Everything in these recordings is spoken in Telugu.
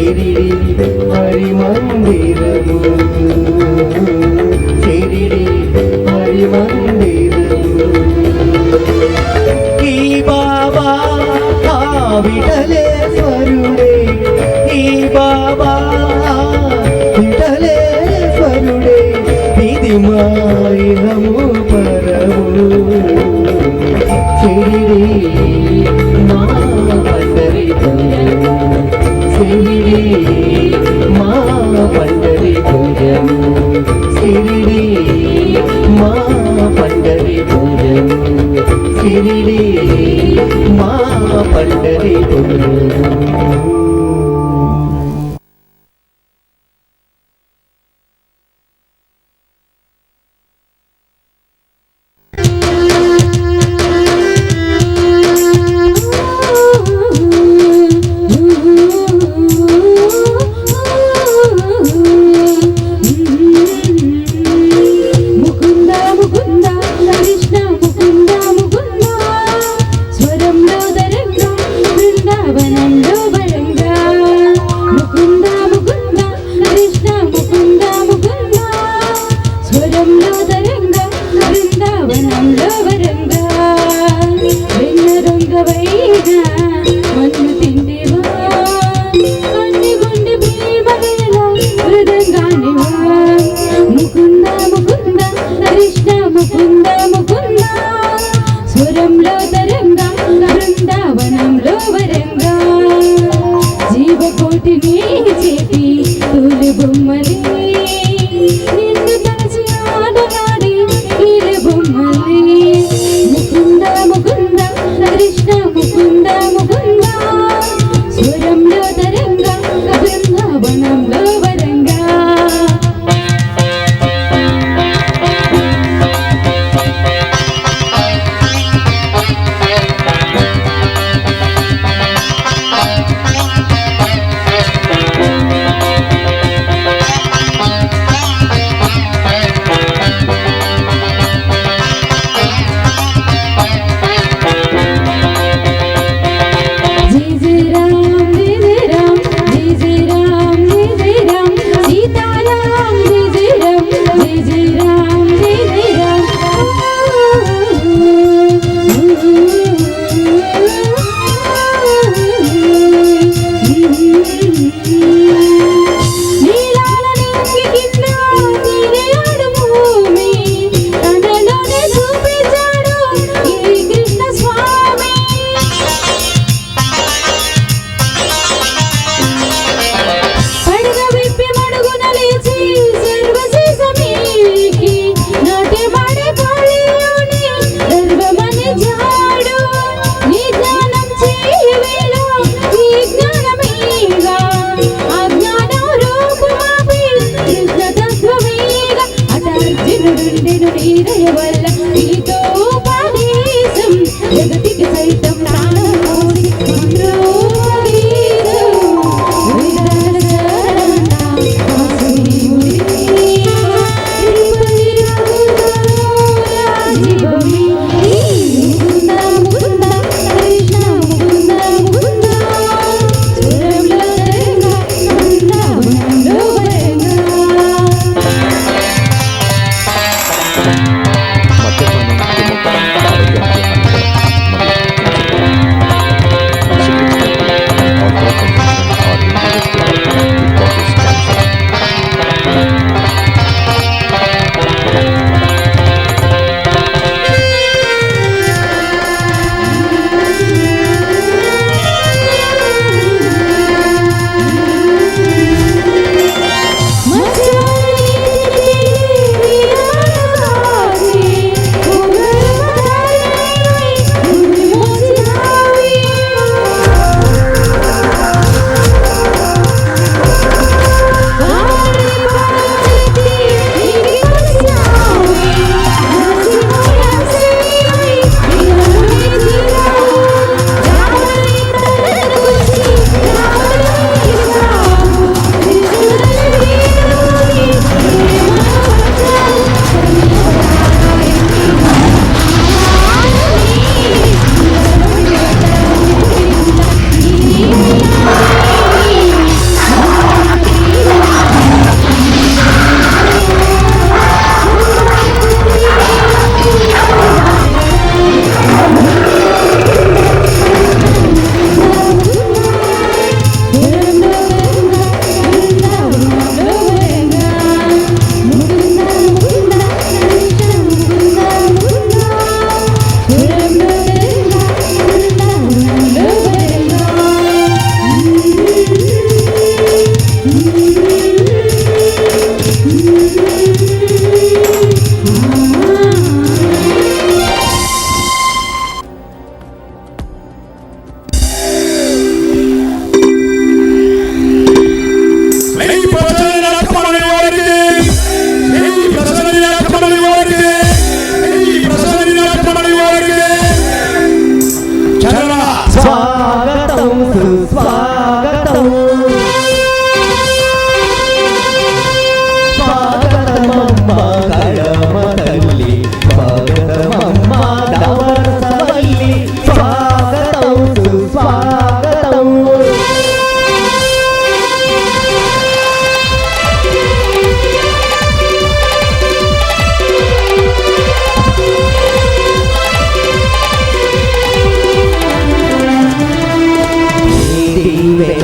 షిరిడి హరి మందిరము షిరిడి హరి మందిరము ఈ బాబా విఠలేశ్వరుడే ఈ బాబా విఠలేశ్వరుడే ఇది మాయము పరము షిరిడి మా పండరిపురము షిరిడి మా పండరిపురము షిరిడి మా పండరిపురము షిరిడి మా పండరిపురము. స్వరంలో దరంగం బృందావనంలో బలంగం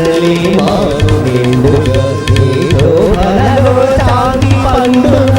వెన్నెలే మాకు నిండుగా నీ శోభలలో శాంతి పండుగ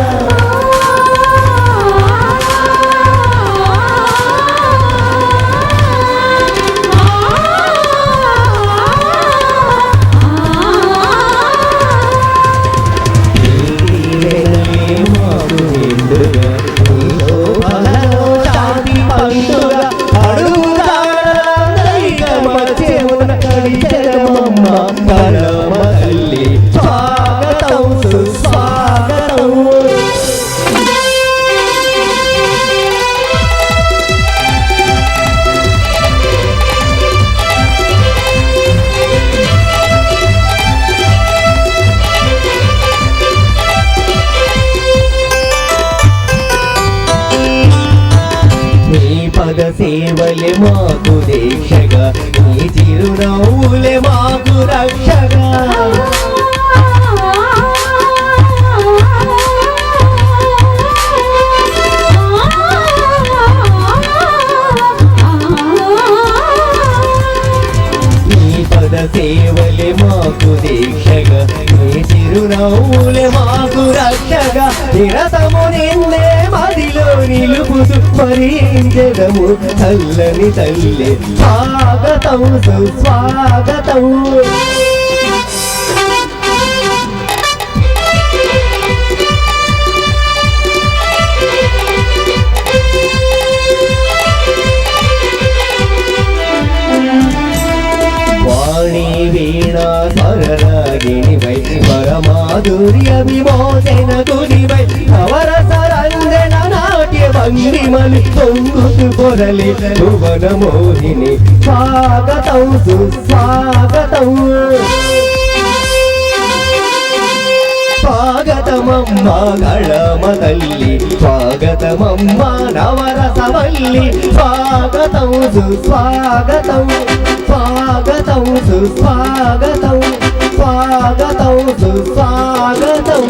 సేవలే మాకు దీక్షగా నీ చిరునవ్వులే మాకు రక్షగా సేవలే మాకు దీక్షగా నీ చిరునవ్వులే మాకు రక్షగా నిరతము నిన్నే మదిలో నిలుపుతూ మరించెదము చల్లని తల్లి స్వాగతం సుస్వాగతం వీణా స్వరరాగిణివై పరమాధుర్య విమోచన గురివై నవరసరంజన నాట్య భంగిమలి పొంగుతు పొరలి భువన మోహిని స్వాగతం సుస్వాగతం స్వాగతమమ్మ గళమ తల్లి స్వాగతమమ్మ నవరసవల్లి స్వాగతం సుస్వాగతం స్వాగతం సుస్వాగతం స్వాగతం సుస్వాగతం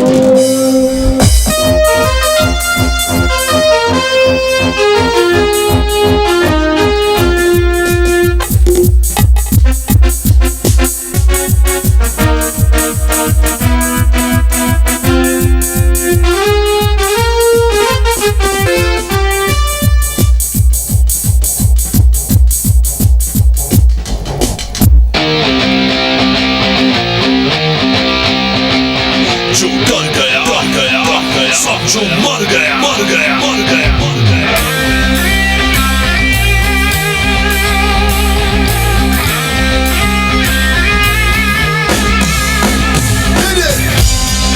मर गया मर गया मर गया मर गया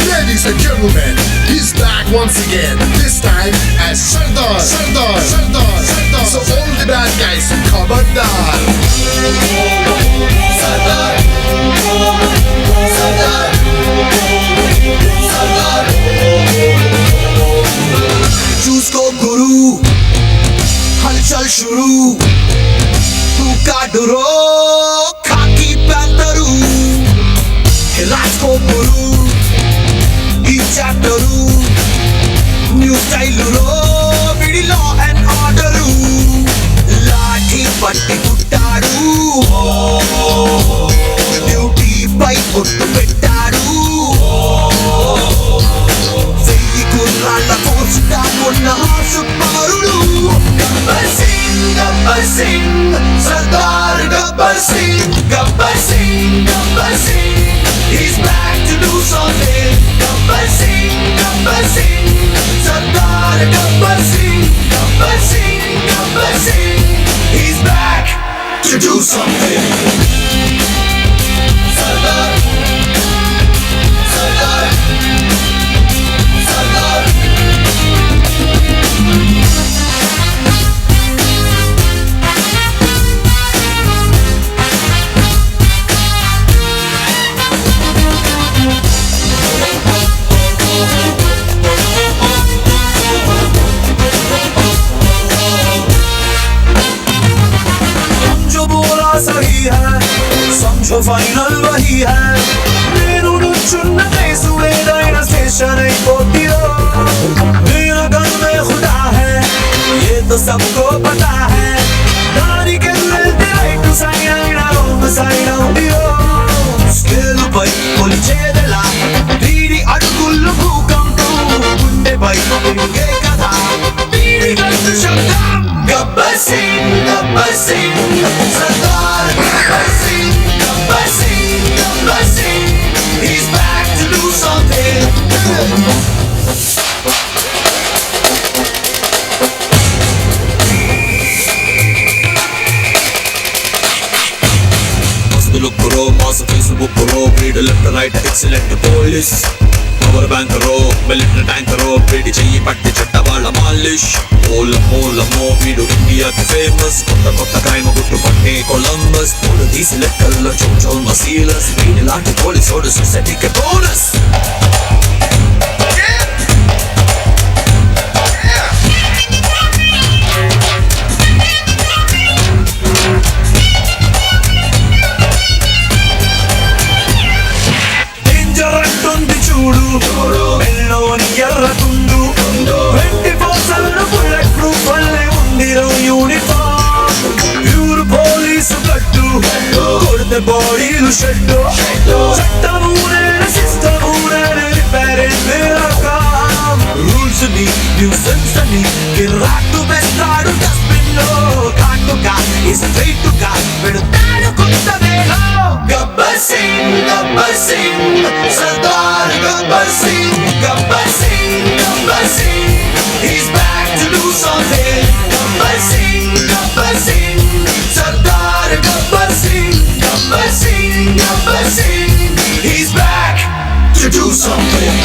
Ladies and gentlemen, he's back once again. This time as Sardar. So all the bad guys, Khabardar. Sardar. చూసుకో గురు హల్చల్ షురు తూ కాడురో ఖాకీ ప్యాంటరు రాజ్కో గురు ఈ చాప్టరు న్యూ స్టైలురో విడి లా అండ్ ఆర్డరు లాఠీ పట్టి కుట్టాడు డ్యూటీ పై కొట్టు పెట్టాడు కుర్రాళ్ళ కోచుగా ఉన్న సుకుమారుడు Gabbar Singh Sardar Gabbar Singh he's back to do something Gabbar Singh Sardar Gabbar Singh he's back to do something Sardar समझो फाइनल वही है నేను నుంచున్న కేసు ఏదైనా స్టేషన్ అయిపోతిరో मेरा गन में खुदा है ये तो सबको पता है దానికి వెళ్తే రైట్ సైడ్ అయినా రాంగ్ సైడ్ అవుతిరో గుండెపై కొలిచేదెలా వీడి అడుగులు భూకంపం గుండెపై తిరిగే కదా వీడి గంటు శబ్దం Gabbar Singh Gabbar Singh Sardar Gabbar Singh Gabbar Singh Gabbar Singh he's back to do something look bro, mass Facebook bro, read left right excellent police power bank ro, military tank ro, pretty cheyi patti chatta valla malish mola mo veedu India ki famous kotta crime guttu patte Columbus polu disi lekkalla chon masilas veedi laati police odu society ke bonus మెల్లోని ఎర్రకుండు 24/7 bullet proof వల్లే ఉందిరో యూనిఫామ్ ప్యూర్ పోలీసు గట్టు కొడితే బాడీలు షెడ్డు చట్టము నేను సిస్టము నేను రిపేరెంట్ మేరకాం రూల్స్ ని న్యూసెన్స్ అని కిరాక్కు వేస్తాడు డస్ట్బిన్ లో కాటుగా ఈ స్ట్రైట్ గా పెడతాడు కొత్త వేలో Gabbar Singh Sardar Gabbar Singh Gabbar Singh he's back to do something Gabbar Singh Sardar Gabbar Singh he's back to do something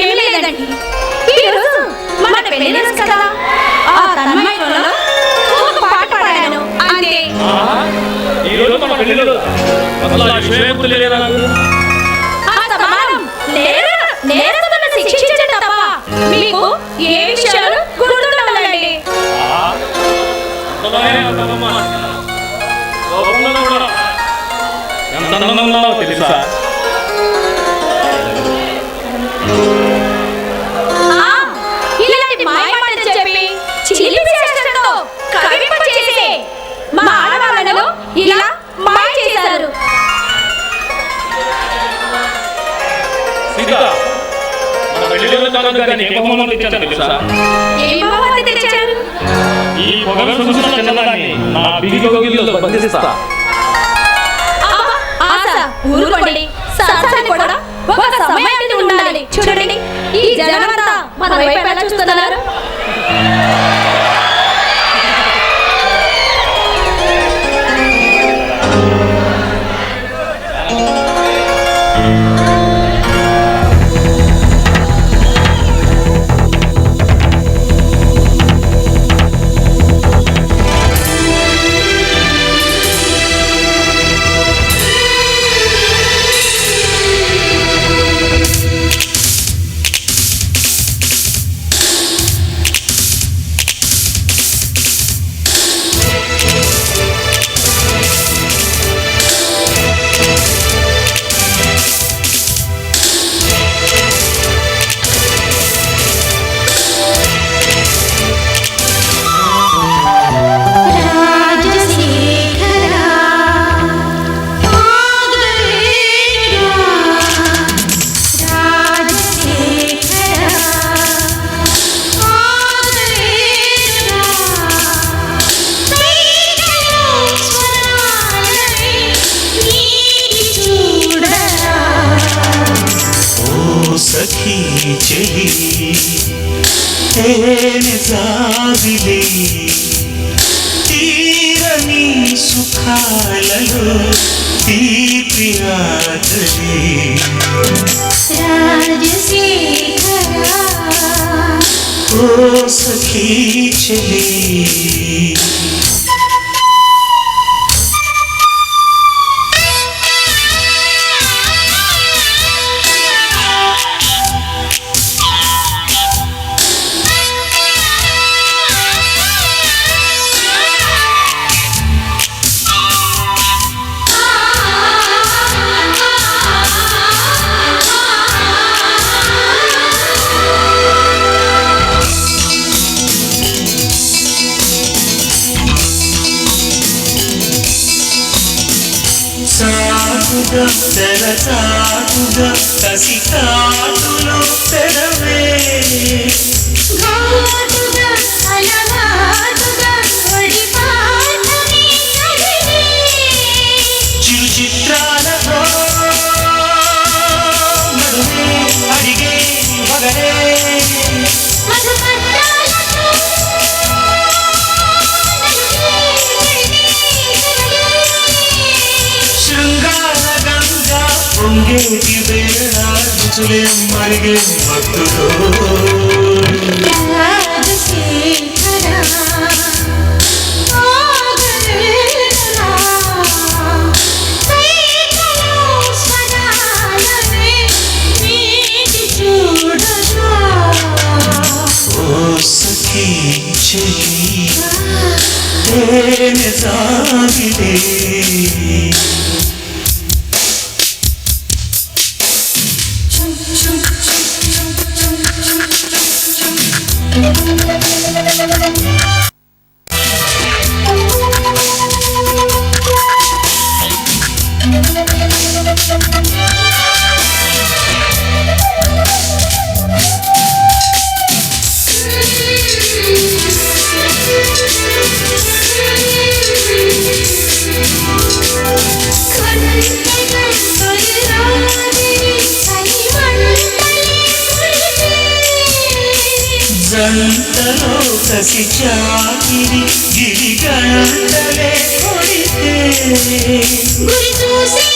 ఏమీ లేదండి, ఈరోజు మన పెళ్లి రోజు కదా, ఆ తన్మయంలో ఒక పాట పాడాను అంతే. ఆ సమానం నేరస్తులను శిక్షించడం తప్ప మీకు ఏ విషయాలు గుర్తుండవాలండి. తెలుసా? ఇలాంటి మాయమాటలు చెప్పి చిలిపి చేష్టలతో కవింపచేసే మా ఆడవాళ్ళను ఇలా మాయ చేశారు. ఏం బహుమతి తెచ్చారు? ఆశ ఊరుకోండి, సంసారం కూడా ఒక సమయాన్ని ఉండాలి. చూడండి, ఈ జనమంతా మన వైపు ఎలా చూస్తున్నారు. सखी चली तेरे जाविले तीरनी सुखाललो तीप्रियादले राजशेखरा ओ सखी चली తెరచాటుగా కసి కాటులో తెరవే ఘాటుగా అలవాటుగా ఒడి పాటని చదివే చిరు చిత్రాలతో నడుమే అడిగే మగడే మధుపత్రాలతో శృంగార గంగా పొంగేటి వేళ రుచులే మరిగే భక్తులో రాజశేఖరా ఆగలేనా సైకలో స్వరాలనే నీటి చూడగా ఓ సఖీ చెలి తేనె సాగిలే జంటలో కసి చాకిరి గిరి గంటలే కొడితే గురి చూసి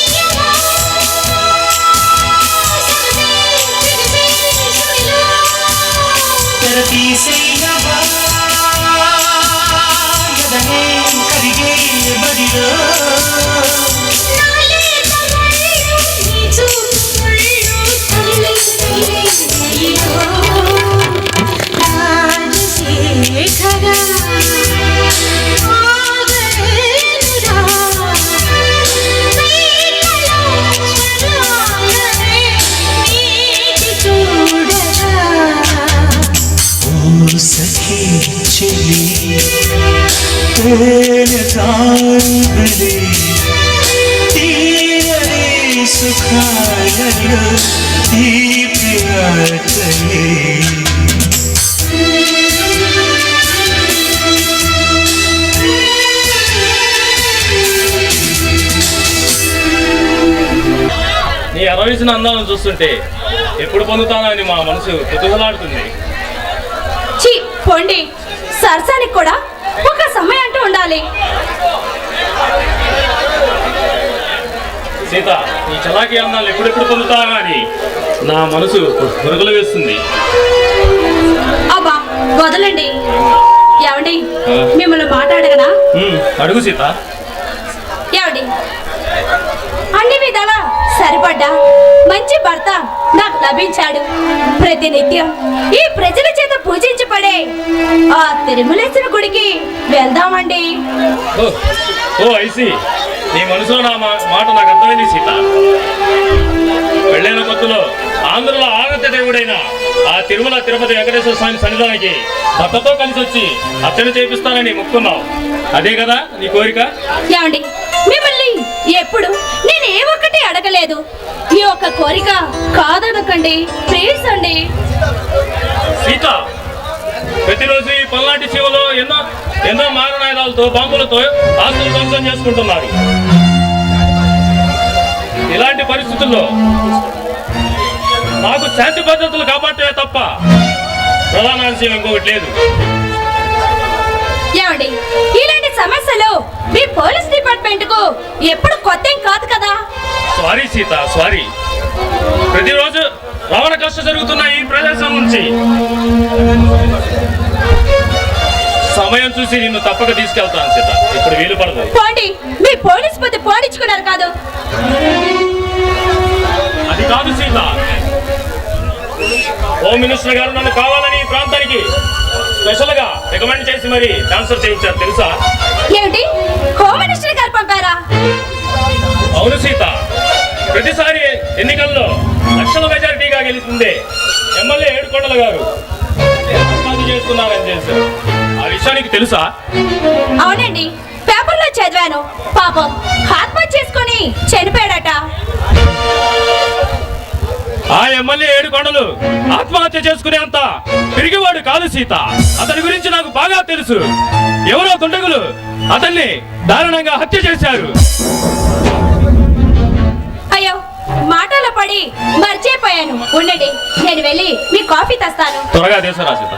తీపి ఆకలి. నీ అరవిసిన అందాలను చూస్తుంటే ఎప్పుడు పొందుతానని మా మనసు కుతూహలాడుతుంది. ఛీ పోండి, సరసానికి కూడా ఒక సమయం అంటూ ఉండాలి. సీత, నీ చలాకీ అందాలను ఎప్పుడెప్పుడు పొందుతానా అని నా మనసు పురుగులు వేస్తుంది. అబ్బా వదలండి. ఏమండి, మిమ్మల్ని మాట్లాడగనా? అడుగు సీత. ఏమండి, అన్ని విధాలా సరిపడ్డా మంచి భర్త నాకు లభించాడు. ప్రతినిత్యం ఈ ప్రజల చేత పూజించబడే ఆ తిరుమలేశ్వర గుడికి వెళ్దామండి. ఓ ఐసి, నీ మనసులో నా మాట నాకు అర్థమైంది సీత. పెళ్ళైన కొత్తలో ఆంధ్రలో ఆరాధ్య దేవుడైన ఆ తిరుమల తిరుపతి వెంకటేశ్వర స్వామి సన్నిధానానికి భర్తతో కలిసి వచ్చి అర్చన చేపిస్తానని మొక్కున్నావు. అదే కదా నీ కోరిక? ఏమండి, మిమ్మల్ని ఎప్పుడు నేను ఏ ఒక్కటి అడగలేదు. ఈ ఒక్క కోరిక కాదనకండి ప్లీజ్ అండి. సీత, ప్రతిరోజు ఈ పల్నాటి శివలో ఎన్నో మారణాయుధాలతో బాంబులతో ఆస్తులు ధ్వంసం చేసుకుంటున్నారు. ఇలాంటి పరిస్థితుల్లో మాకు శాంతి భద్రతలు కాపాడే తప్ప ప్రధాన ఆశయం ఇంకొకటి లేదు. ఏమండి, ఇలాంటి సమస్యలు మీ పోలీస్ డిపార్ట్మెంట్ కు ఎప్పుడు కొత్త కాదు కదా. Sorry Sita, sorry. ప్రతిరోజు రావణ కష్ట జరుగుతున్న ఈ ప్రదేశం నుంచి సమయం చూసి నిన్ను తప్పక తీసుకెళ్తాను సీత. ఇప్పుడు వీలు పడదు. పోండి, మీ పోలీస్ పతి పోనించుకున్నారు కాదు. అది కాదు సీత, హోమ్ మినిస్టర్ గారు నన్ను కావాలని ఈ ప్రాంతానికి స్పెషల్ గా రికమెండ్ చేసి మరి ట్రాన్స్ఫర్ చేయించారు తెలుసా? ఏమిటి, హోమ్ మినిస్టర్ గారు పంపారా? అవును సీత, ప్రతిసారి ఎన్నికల్లో లక్షల మెజారిటీగా గెలిచిందే ఎమ్మెల్యే ఏడుకొండల గారు ఆత్మహత్య చేసుకున్నారని చేశారు. ఆ విషయానికి తెలుసా? అవునండి, పేపర్లో చదివాను. పాపం ఆత్మహత్య చేసుకొని చనిపోయాడట. ఆ ఎమ్మెల్యే ఏడుకొండలు ఆత్మహత్య చేసుకునేంత తిరిగివాడు కాదు సీత. అతని గురించి నాకు బాగా తెలుసు. ఎవరో దుండగులు అతన్ని దారుణంగా హత్య చేశారు. అయ్యో, మాటలో పడి మర్చిపోయాను. ఉండండి, నేను వెళ్ళి మీ కాఫీ తెస్తాను. త్వరగా తీసుకురా సీత.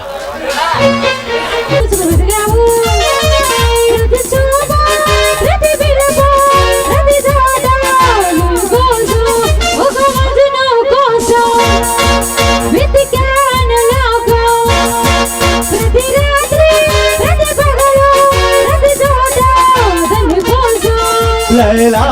లైలా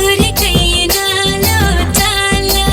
కోరికైనాలో చాలా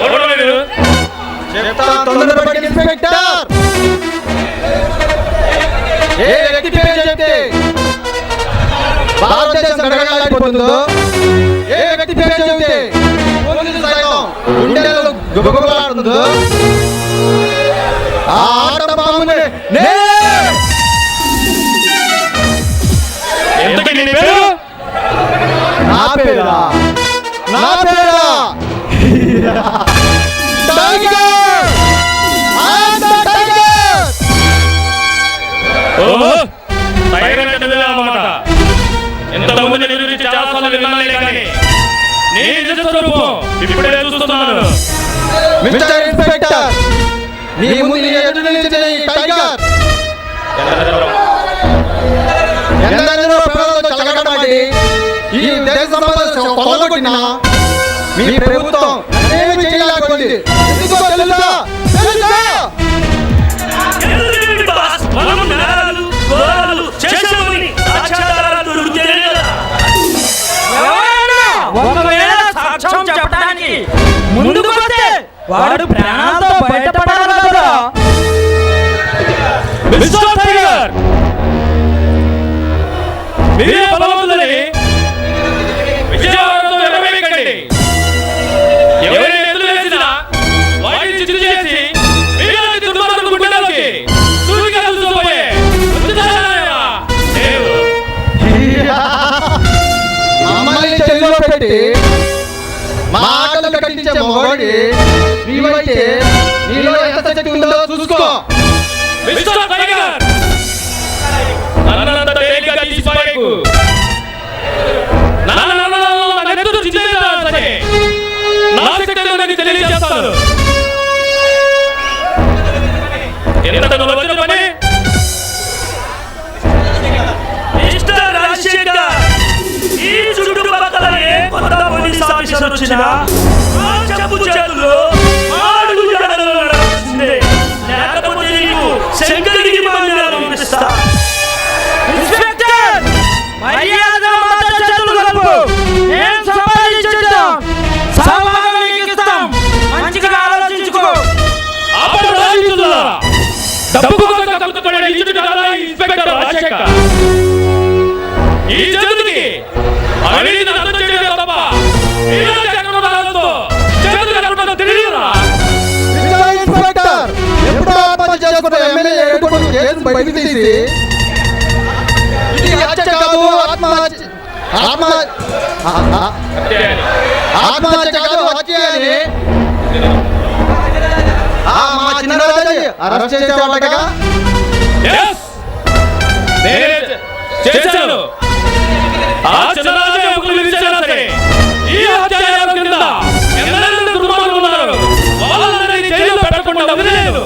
ఎవరు మీరు? తొందరపడి ఇన్స్పెక్టర్ ఏ వ్యక్తి పేరు చెప్తే భారతదేశం గడగడలాడిపోతుందో, ఏ వ్యక్తి పేరు చెబితే పోలీసులు సైతం గుండెలు గుబగుబలాడుతుందో ఆ ఆట బాంబుని ఎంతకీ నీ పేరు? నా పేరా టైగర్! I'm the tiger! ఓహో, టైగర్ అంటే నువ్వే అన్నమాట. ఇంతకుముందు నీ గురించి చాలాసార్లు విన్నానులే కానీ నీ నిజ స్వరూపం ఇప్పుడే చూస్తున్నాను. మిస్టర్ ఇన్స్పెక్టర్, మీ ముందు ఎదురు నిలిచిన ఈ టైగర్ ఎందరో ప్రజలతో చలగడమాడి ఈ దేశ సంపద కొల్లగొట్టినా మీ ప్రభుత్వం ఏమి చేయలేకపోయింది. ఎందుకో తెలుసా? ఒకవేళ సాక్ష్యం చెప్పడానికి ముందుకొస్తే వాడు ప్రాణాలతో బయటపడాలి కదా. మిస్టర్ టైగర్, మీరే బలవంతులని విజయవాడలో ఎగరవేయకండి. ఎవరైనా ఎదురు వేసినా వాటిని చిత్తు చేసి మీలాంటి దుర్మార్గుల గుండెల్లోకి సూటిగా దూసుకుపోయే ఉచితాలయా దేవుడు. మమ్మల్ని చెల్లిలో పెట్టి మాటలు కట్టించే మొగోడి నీవైతే నీలో ఎంత శక్తి ఉందో చూసుకో. మిస్టర్ టైగర్, నన్నంత తేలిగ్గా తీసిపాయకు. నా నెత్తురు చిందేదా సరే నా శక్తి నాకు తెలియజేస్తాను. ఎంత వచ్చిన పని మిస్టర్ రాజశేఖర్, ఈ చుట్టుపక్కల ఏ కొత్త పోలీస్ ఆఫీసర్ వచ్చినా ఆ చెప్పు చేతుల్లో ఆడుగు జాడలో నడవాల్సిందే. లేకపోతే నీకు శంకరికి మందిరాలు పంపిస్తా. ఇన్స్పెక్టర్, మర్యాద మాట చేతులు కలుపు. ఏం సంపాదించుతాం, సామాన్లు ఎక్కిస్తాం. మంచిగా ఆలోచించుకో. అప్పుడు రాజులారా, డబ్బు కోసం కక్కుతున్న ఈ చుట్టుపక్కల ఇన్స్పెక్టర్ రాజశేఖర్ ఈ జగత్తుకి అవినీతిని అంతం చేయడం తప్ప ఇలాంటి అక్రమాలతో జగత్తు కలపడం తెలియదురా? మిస్టర్ ఇన్స్పెక్టర్, ఎప్పుడో ఆత్మహత్య చేసుకున్న ఎమ్మెల్యే ఏడుకొండ కేసును బయటకు తీసి ఇది హత్య కాదు, ఆత్మహత్య కాదు హత్య అని మా చిన్నరాజు అరెస్ట్ చేసేవాళ్ళగా. Yes! నేనే చేశాను. ఆ చిన్నరాజు ఎముకలు విరిచేనా సరే ఈ హత్యాచారం కింద ఎందరెందరో దుర్మార్గులు ఉన్నారు. వాళ్ళని జైల్లో పెట్టకుండా వదిలేదు.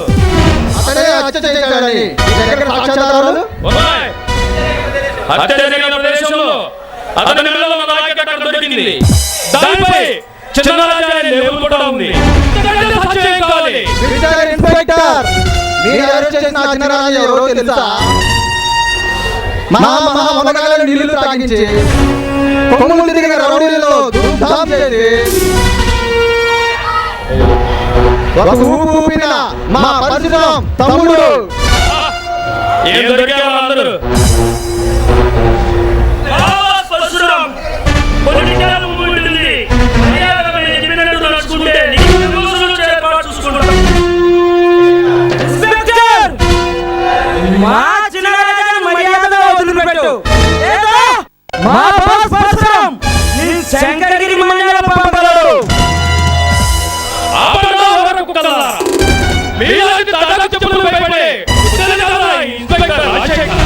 అతనే హత్య చేశాడని మీ దగ్గర సాక్ష్యాధారాలు ఉన్నాయి. హత్య జరిగిన ప్రదేశంలో అతని మెడలో ఉన్న రాకెట్ అక్కడ దొరికింది. దానిపై చిన్నరాజు అనే లేబుల్ కూడా ఉంది. ఇంతకంటే సత్యం ఏం కావాలి? మిస్టర్ ఇన్స్పెక్టర్, మీరు అరెస్ట్ చేసిన ఆ చిన్నరాజు ఎవరో తెలుసా? మహామనగాలను నీళ్లు తాగించి కొమ్ములు తిరిగిన రౌడీలలో ధూమ్ధాం చేసి ఒక ఊపిన మా పరశురాం తమ్ముడు. ఏం దొరికారు అందరూ? పరశురాం, పొలిటికల్ మూమెంట్ ఉంది. మర్యాదగా నేను చెప్పినట్టు నడుచుకుంటే నీకు రోజులు ఏర్పాటు చూసుకుంటాం. ఇన్స్పెక్టర్, మా చిన్నరాజు మర్యాదగా వదిలిపెట్టు. ఏదో మా బాస్ పరశురాం నీ శంకరగిరి మండల పంపగలడు. ఆపండి వరకు కుక్కలారా. మీలాంటి తడాకు చెప్పులు భయపడే ఉత్తరజాల ఇన్స్పెక్టర్ రాజశేఖర్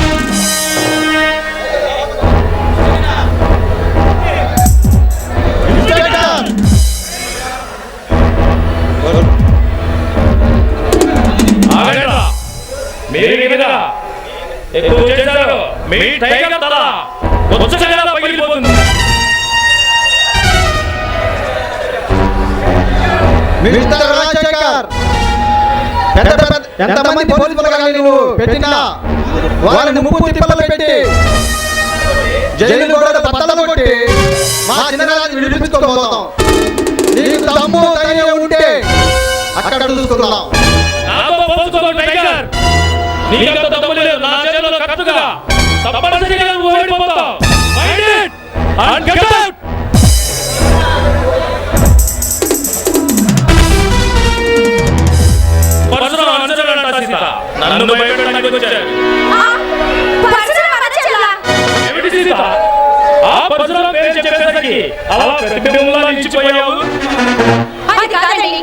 మీ టైగర్ తల వచ్చేలా పగిలిపోతుంది. మిస్టర్ రాజశేఖర్, ఎంతమంది పోలీసులు కానీ నువ్వు పెట్టినా వాళ్ళని ముప్పు తిప్పలు పెట్టి జైలు కూడా బద్దలు కొట్టి మా చిన్నరాజు విడిపించుకోబోతాం. నీకు దమ్ము ధైర్యం ఉంటే అక్కడ చూసుకుందాం. నాతో పోల్చుకో టైగర్. నీకంత దమ్ము లేదు నా చేతిలో కత్తుగా. తప్పనిసరిగా నువ్వు ఓడిపోతావు. Find it and get out. Parashurama అనుచరులంట Sita. నన్ను భయపెట్టడానికి వచ్చారు. ఏమిటి సీత? ఆ పరశురామ పేరు చెప్పేసరికి అలా ప్రతిబింబంలా నిలిచిపోయావు. అది కాదండి,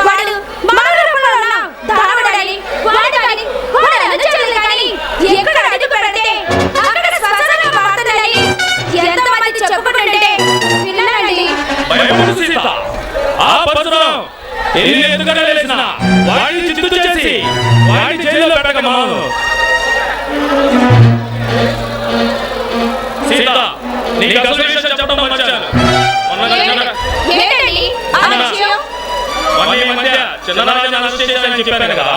వాడు మానవ రూపంలో ఉన్న దానవుడని, వాడని, వాడి అనుచరులు కానీ ఎక్కడ అడుగు పెడితే అక్కడ శ్మశానం మారుతుందని ఎంతమంది చెప్పుకుంటుంటే విన్నానండి. భయపడు సీత. ఆ పరశురామ ఎన్ని ఎందుకన్నా తెలిసిన వాడిని చిత్తు చేసి వాడిని జైల్లో పెట్టక మాను. సీత, నీకు అసలు విషయం చెప్పడం వచ్చాను. ఏంటండి ఆ విషయం? ఈ మధ్య చిన్నరాజుని అరెస్ట్ చేశారని చెప్పాను కదా,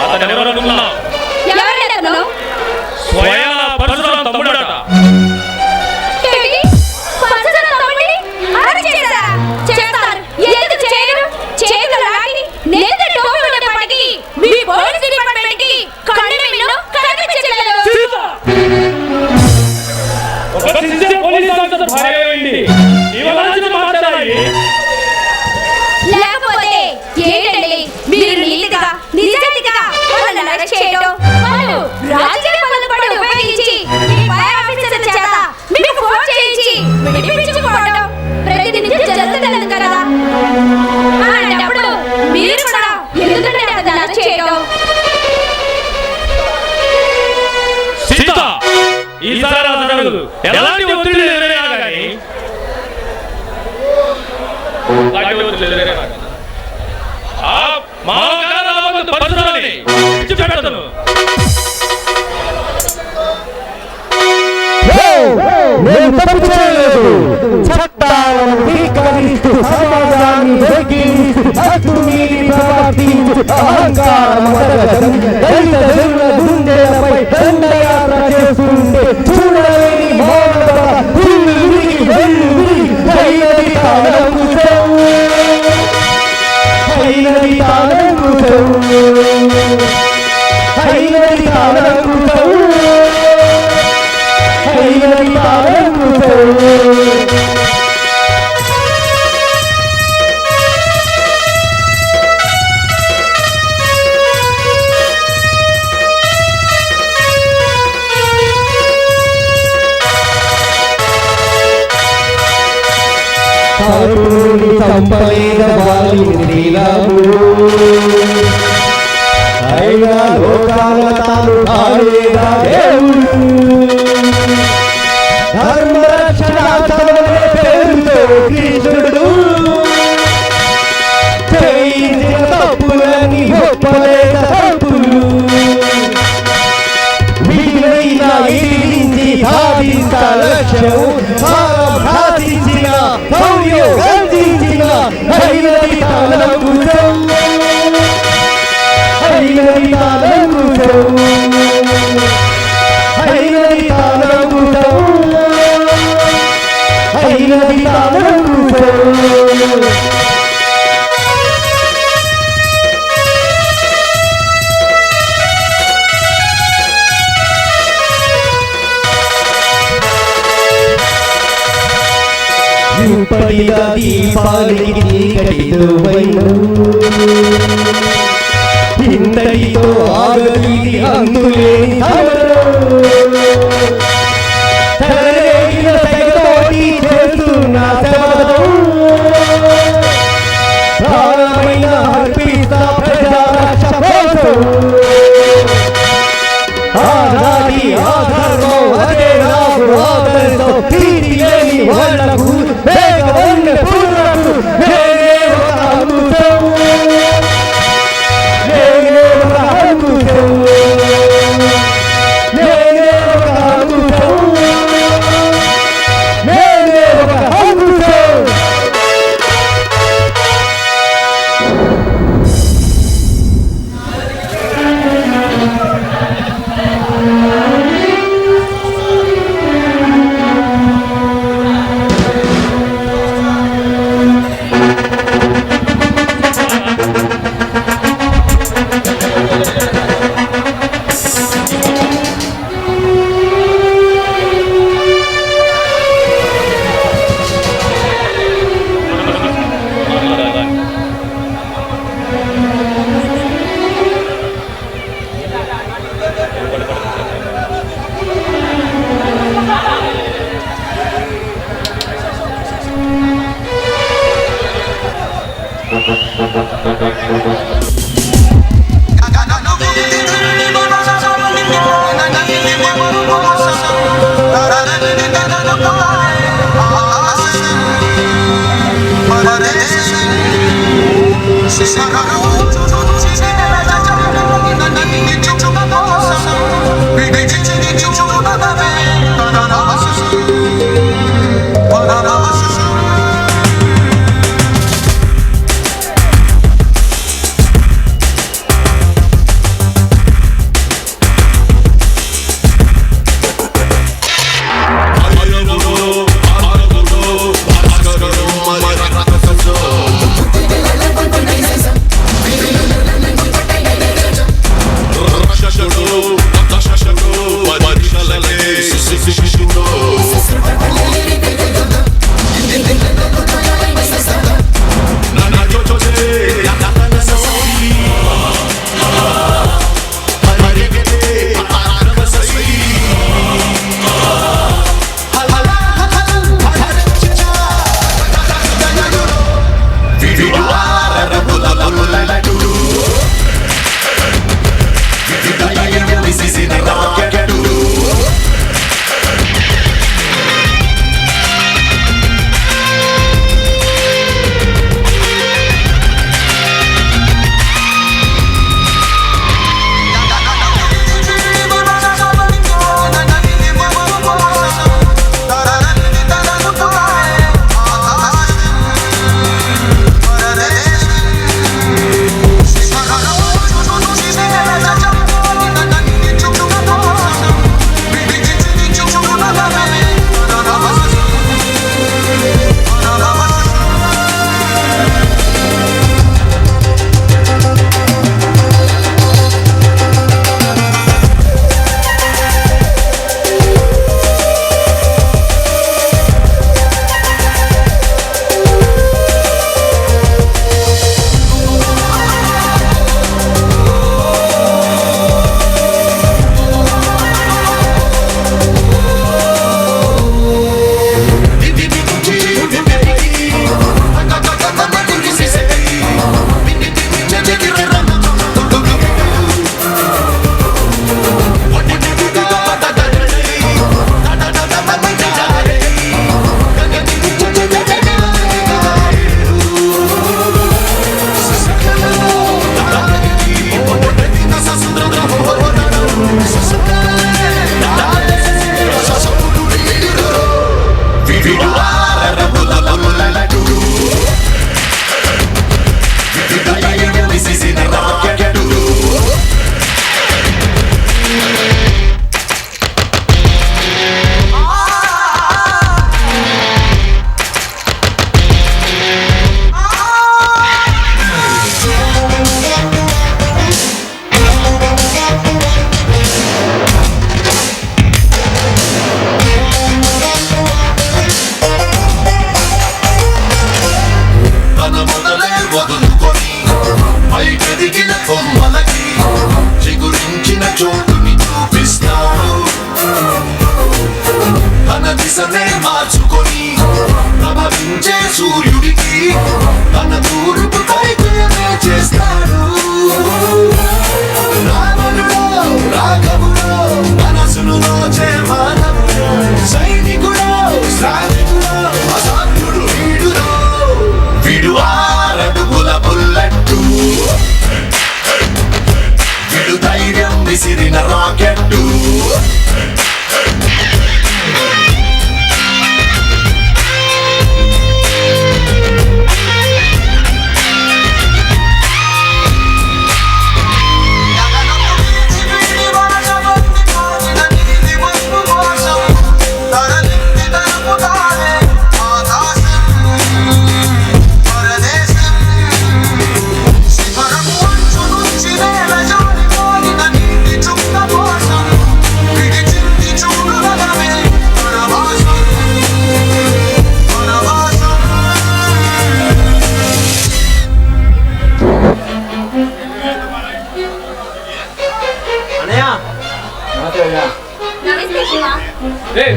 అతను ఎవరనుకున్నావు? ఎవరన్నా స్వయాన పరశురామ తమ్ముడట. లేకపోతే ఏంటండి మీరు నీతిగా నిజాయితీగా వాళ్ళని అరెస్ట్ చేయడం, వాళ్ళు రాజకీయ పలుకుబడి ఉపయోగించి మీ పై ఆఫీసర్ల చేత మీకు ఫోన్ చేయించి విడిపించుకోవడం ప్రతినిత్యం జరుగుతుంది కదా. అలాంటప్పుడు మీరు కూడా ఎందుకంటే అతను అరెస్ట్ చేయడం? సీత, ఈసారి అది జరగదు. ఎలాంటి ఒత్తిడి ఎదురైనా కానీ మా పరశురామని విడిచిపెట్టను. నేను తప్పు చేయలేదు. చట్టాలను ధిక్కరిస్తూ సమాజాన్ని వెక్కిరిస్తూ హద్దుమీరి ప్రవర్తించు అహంకార మదగజం దళిత గుండెలపై దండయాత్ర చేస్తుంటే చూడలేని మానవత ఉరికి వెళ్ళి హైనది తాళంకుశం హైనది తాళంకుశం హైనది తాళంకుశం హైనది తాళంకుశం. తారుని చంపలేద వాలిని శ్రీరాము అయినా లోకాల తాను కాలేదా దేవుడు ధర్మరక్షణాచరణ పేరుతో కృష్ణుడు చేయించిన తప్పులని ఒప్పలేక తప్పులు వీలైనా ఈడించి సాధించ లక్ష్యం సాధించిన శౌర్యం గర్జించిన హైనది తాళంకుశం హైనది తాళంకుశం హైనది తాళంకుశం హైనది తాళంకుశం. ఇంపడిగా దీపాలికి చీకటితో వైను ఇంతటితో ఆగలిది అందులేని తలరేగిన తెగతోటి చేస్తున్న శబదం ప్రాణమైన అర్పిస్తా ప్రజారక్ష కోసం ఆనాటి ఆధర్మం అదే నాకు ఆదర్శం తీరి లేని వాళ్లకు వేగవంత పూర్ణకు నేనే ఒక అంకుశం నేనే ఒక అంకుశం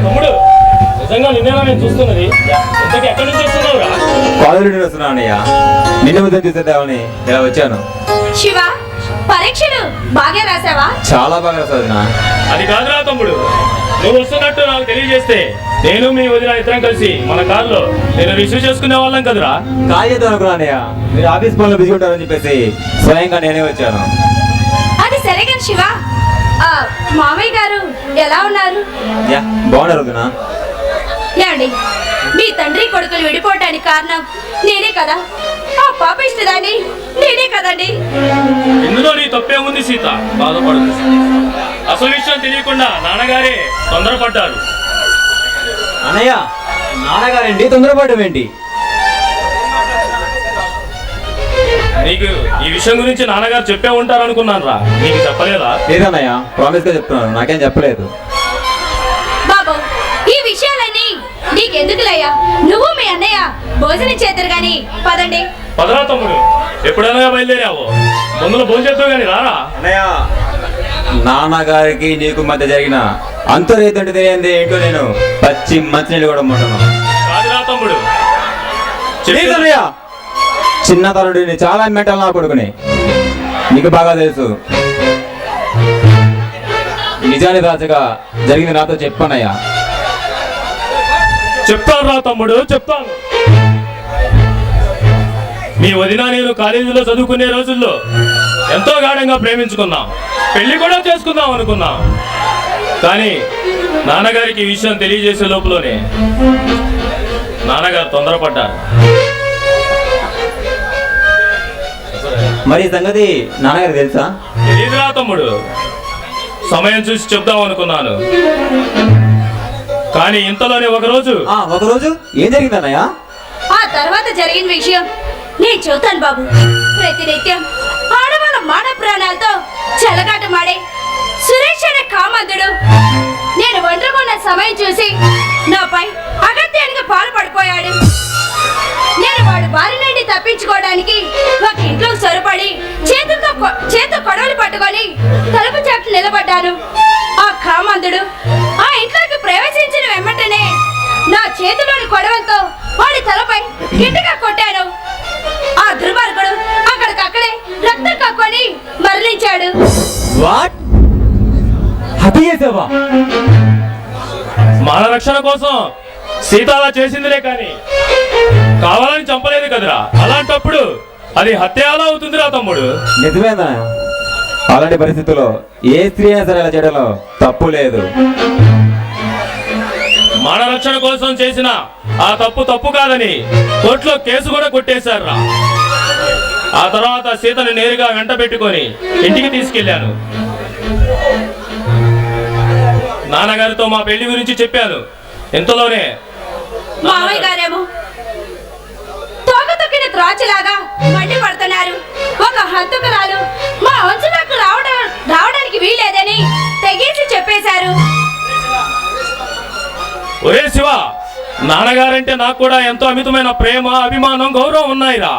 తమ్ముడు నిజంగా నిన్నేనా నేను చూస్తున్నది ఇంతకీ ఎక్కడి నుంచి వస్తున్నావురా? నుండి వస్తున్నాను అన్నయ్య. నిన్ను ఉదయం చూసేద్దామని ఇలా వచ్చాను. శివ, పరీక్షలు బాగా రాసావా? చాలా బాగా రాసావు వదినా. అది కాదురా తమ్ముడు, నువ్వు వస్తున్నట్టు నాకు తెలియజేస్తే నేను మీ వదిన ఇద్దరం కలిసి మన కారులో నేను రిసీవ్ చేసుకునే వాళ్ళం కదరా. కాల్ చేద్దాం అనుకున్నా అన్నయ్య. మీరు ఆఫీస్ పనులు బిజీ ఉంటారని చెప్పేసి స్వయంగా నేనే వచ్చాను. అది సరే కానీ శివ, మామయ్య గారు ఎలా ఉన్నారు? యా, బాగున్నారు వదినా. ఏమండి, మీ తండ్రి కొడుకులు విడిపోవటానికి కారణం నేనే కదా. ఆ పాపిష్టిదాన్ని నేనే కదండి. ఇందులో నీ తప్పేముంది సీత, బాధపడదు. అసలు విషయం తెలియకుండా నాన్నగారే తొందరపడ్డారు. అన్నయ్య, నాన్నగారండి తొందరపడడం ఏంటి? నీకు ఈ విషయం గురించి నాన్నగారు చెప్పే ఉంటారు అనుకున్నాను రా. నీకు చెప్పలేదా? లేదన్నయ్య, ప్రామిస్ గా చెప్తున్నాను, నాకేం చెప్పలేదు. బాబు, ఈ విషయాలన్నీ నీకెందుకులయ్యా? నువ్వు మీ అన్నయ్య భోజనం చేద్దరు గాని పదండి. పదరా తమ్ముడు, ఎప్పుడైనా బయలుదేరావో ముందులో భోజనం చేద్దావు గాని రారా. అన్నయ్య, నాన్నగారికి నీకు మధ్య జరిగిన అంతరేతంటే తెలియంది ఏంటో నేను పచ్చి మంచినీళ్ళు కూడా ముట్టను. కాదురా తమ్ముడు, అన్నయ్య, చిన్న తరుడిని చాలా మెంటల్ నా కొడుకుని నీకు బాగా తెలుసు. నిజాన్ని రాజుగా జరిగింది నాతో చెప్పన్నయ్యా. చెప్తాను రా తమ్ముడు, చెప్తాను. మీ వదిన నేను కాలేజీలో చదువుకునే రోజుల్లో ఎంతో గాఢంగా ప్రేమించుకున్నాం, పెళ్లి కూడా చేసుకుందాం అనుకున్నాం. కానీ నాన్నగారికి ఈ విషయం తెలియజేసే లోపలనే నాన్నగారు తొందరపడ్డారు. మరి ఈ సంగతి నాన్నగారు తెలుసా? తెలియదురా తమ్ముడు, సమయం చూసి చెప్దాం అనుకున్నాను. కానీ ఇంతలోనే ఒకరోజు ఒకరోజు ఏం జరిగిందన్నయ్య? ఆ తర్వాత జరిగిన విషయం నేను చూస్తాను బాబు. ప్రతినిత్యం ఆడవాళ్ళ మాన ప్రాణాలతో చెలగాటమాడే సురేష్ అనే కామందుడు నేను ఒంటరిగా సమయం చూసి నాపై అగత్యానికి పాల్పడిపోయాడు. నేను వాడు బారి నుండి తప్పించుకోవడానికి ఒక ఇంట్లో సొరపడి చేతితో కొడవలు పట్టుకొని తలుపు చాటు నిలబడ్డాను. ఆ కామందుడు ఆ ఇంట్లోకి ప్రవేశించిన వెంటనే నా చేతిలోని కొడవలతో వాడి తలపై గిట్టుగా కొట్టాను. ఆ దుర్మార్గుడు అక్కడికక్కడే రక్తం కక్కుని మరణించాడు. వాట్? హత్య చేసావా? మాన రక్షణ కోసం సీత అలా చేసిందిలే కానీ కావాలని చంపలేదు కదరా. అలాంటప్పుడు అది హత్య ఎలా అవుతుందిరా తమ్ముడు? నిజమేనా? అలాంటి పరిస్థితుల్లో ఏ స్త్రీ అయినా సరే అలా చేయడంలో తప్పు లేదు. మాన రక్షణ కోసం చేసిన ఆ తప్పు కాదని కోర్టులో కేసు కూడా కొట్టేశారురా. ఆ తర్వాత సీతను నేరుగా వెంట పెట్టుకొని ఇంటికి తీసుకెళ్లాను. నాన్నగారితో మా పెళ్లి గురించి చెప్పాను. ఇంతలోనే మామయ్య గారేమో తోక తొక్కిన త్రాచులాగా మండి పడుతున్నారు. ఒక హంతకురాలు మా వంశంలోకి రావడానికి వీలేదని తెగేసి చెప్పేశారు. ఒరే శివ, నాన్నగారంటే నాకు కూడా ఎంతో అమితమైన ప్రేమ, అభిమానం, గౌరవం ఉన్నాయిరా.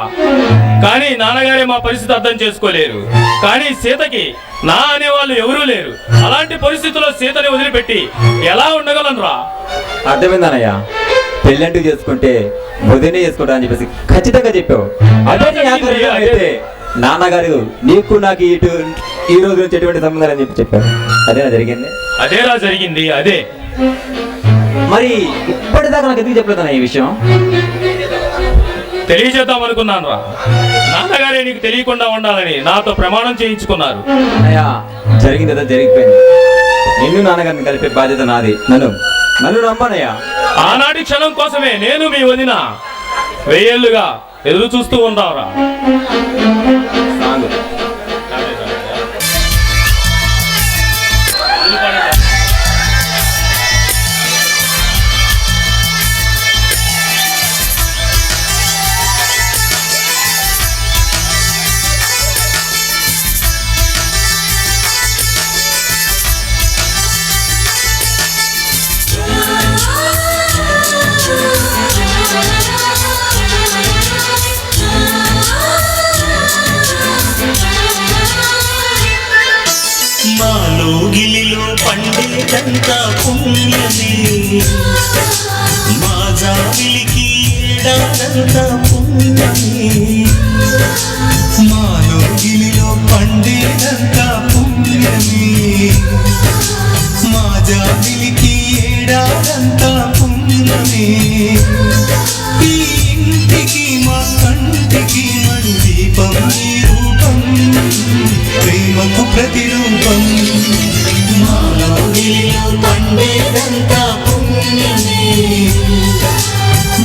కానీ నాన్నగారే మా పరిస్థితి అర్థం చేసుకోలేరు. కానీ సీతకి నా అనేవాళ్ళు ఎవరూ లేరు. అలాంటి పరిస్థితుల్లో సీతని వదిలిపెట్టి ఎలా ఉండగలనురా? అర్థమైందన్నయ్య, పెళ్ళంటూ చేసుకుంటే వదినే చేసుకుంటా అని చెప్పేసి ఖచ్చితంగా చెప్పావు. అదే నీ ఆఖరి అయితే నాన్నగారు నీకు నాకు ఈ రోజు నుంచి ఎటువంటి సంబంధాలు అని చెప్పారు. అదేనా జరిగింది? అదేరా జరిగింది, అదే. మరి ఇప్పటిదాకా నాకు ఎందుకు చెప్పలేదన్న ఈ విషయం? తెలియజేద్దాం అనుకున్నాను రా. నాన్నగారే నీకు తెలియకుండా ఉండాలని నాతో ప్రమాణం చేయించుకున్నారు. అయ్యా, జరిగింది ఏదో జరిగిపోయింది. నిన్ను నాన్నగారిని కలిపే బాధ్యత నాది. నన్ను నమ్మనయ్యా. ఆనాటి క్షణం కోసమే నేను మీ వదిన వెయ్యేళ్లుగా ఎదురు చూస్తూ ఉన్నావురా. గిలిలో పండేటంతా పుణ్యమే, మా జాబిలికి ఏడాదంతా పుణ్యమే. పుణ్యమే మాలో గిలిలో పండేదంతా పుణ్యమే మా జాబిలికి ఏడాదంతా పుణ్యమే ఈ ఇంటికి మా కంటికి మణి దీపం ఈ రూపం ప్రేమకు ప్రతిరూపం మాలో గిలిలో పండేదంతా పుణ్యమే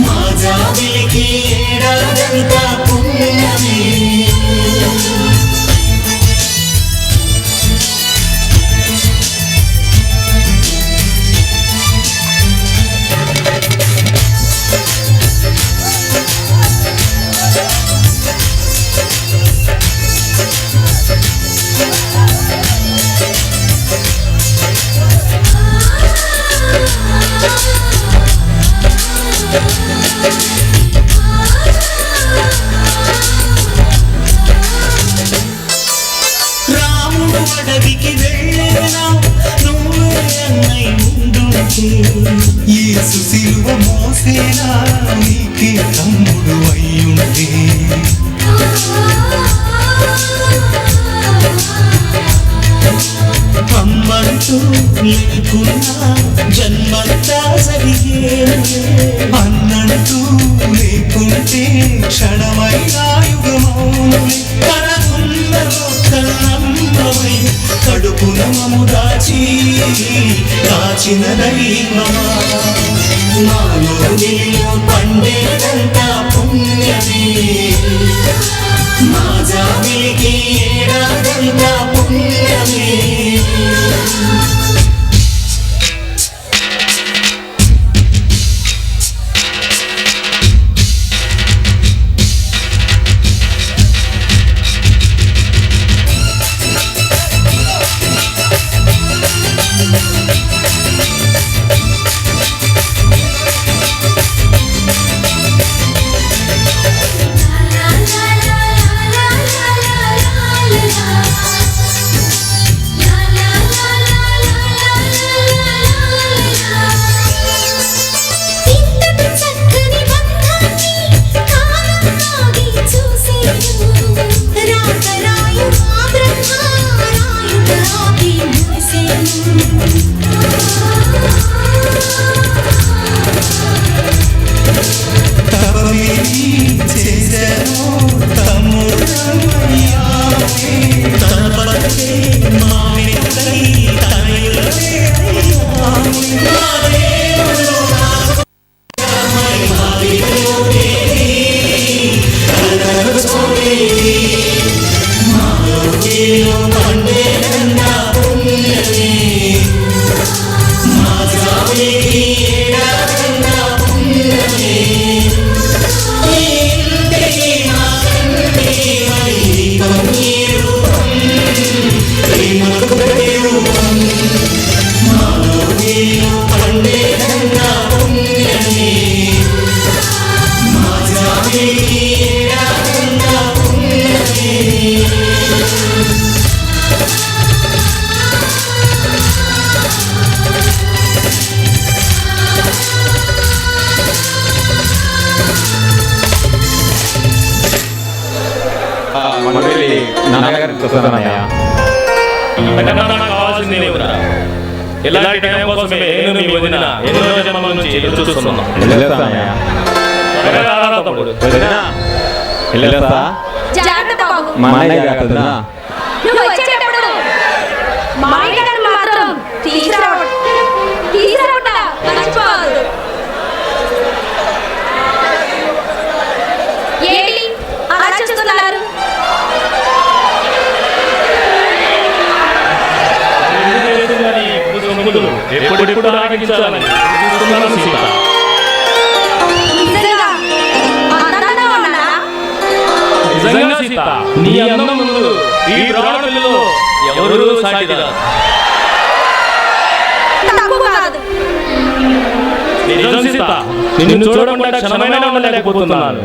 మా జాబిలికి ఏడాదంతా పుణ్యమే రాముడు అడవికి వెళ్ళేనా నువ్వే అన్నై ఉండుంటే యేసు సిలువ మోసేనా నీకే తమ్ముడు అయ్యుంటే అమ్మంటూ లేకున్నా జన్మంతా జరిగే అన్నంటూ లేకుంటే క్షణమైనా యుగమౌలే కనగుండలో కన్నమ్మవై కడుపున మము దాచి కాచిన దైవమా మాలో నీలో పండేదంతా పుణ్యమే మా జాబిలికి ఏడాదంతా పుణ్యమే నాన్నగారికి వస్తున్నానయ్యా. కావాల్సింది లేవురా. ఇలాంటి టైం కోసమే నేను నీ వదిన ఎన్నో జన్మల నుంచి ఎదురు చూస్తున్నాను. వెళ్ళొస్తానయ్యా. త్వరగా రారా తమ్ముడు. వదినా, వెళ్ళొస్తా. జాగ్రత్త బాబు. మా అన్నయ్య గారు వదినా. నువ్వు వచ్చేటప్పుడు మామయ్య గారు మాత్రం తీసుకురావట మర్చిపోవద్దు. ఏంటి అలా చూస్తున్నారు? ఎప్పుడెప్పుడు ఆగించాలని చూస్తున్నాను సీత. నిజంగా అందంగా ఉన్నానా? నిజంగా సీత, నీ అందం ముందు ఈ ప్రాణులలో ఎవరూ సాటిరారు. తప్పు కాదు. నిజం సీత, నిన్ను చూడకుండా క్షణమైనా ఉండలేకపోతున్నాను.